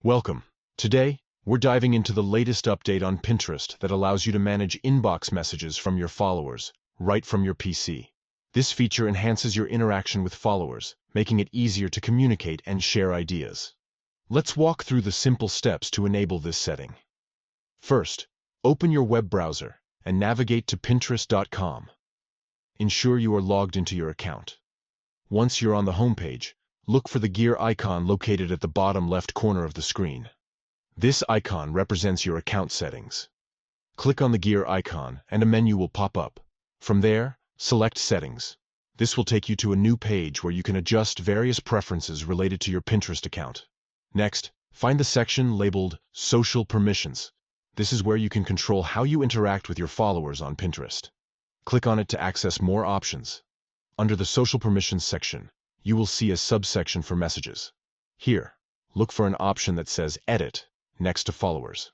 Welcome. Today, we're diving into the latest update on Pinterest that allows you to manage inbox messages from your followers, right from your PC. This feature enhances your interaction with followers, making it easier to communicate and share ideas. Let's walk through the simple steps to enable this setting. First, open your web browser and navigate to Pinterest.com. Ensure you are logged into your account. Once you're on the homepage, look for the gear icon located at the bottom left corner of the screen. This icon represents your account settings. Click on the gear icon and a menu will pop up. From there, select Settings. This will take you to a new page where you can adjust various preferences related to your Pinterest account. Next, find the section labeled Social Permissions. This is where you can control how you interact with your followers on Pinterest. Click on it to access more options. Under the Social Permissions section, you will see a subsection for messages. Here, look for an option that says Edit next to Followers.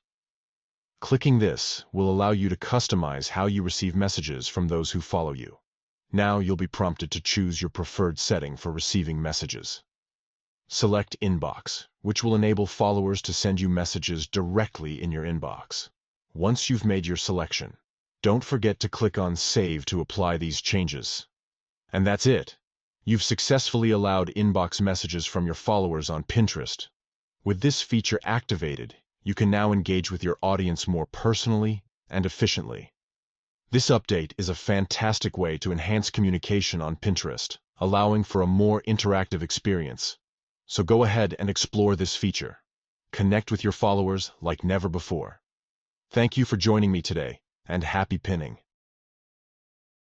Clicking this will allow you to customize how you receive messages from those who follow you. Now you'll be prompted to choose your preferred setting for receiving messages. Select Inbox, which will enable followers to send you messages directly in your inbox. Once you've made your selection, don't forget to click on Save to apply these changes. And that's it. You've successfully allowed inbox messages from your followers on Pinterest. With this feature activated, you can now engage with your audience more personally and efficiently. This update is a fantastic way to enhance communication on Pinterest, allowing for a more interactive experience. So go ahead and explore this feature. Connect with your followers like never before. Thank you for joining me today, and happy pinning.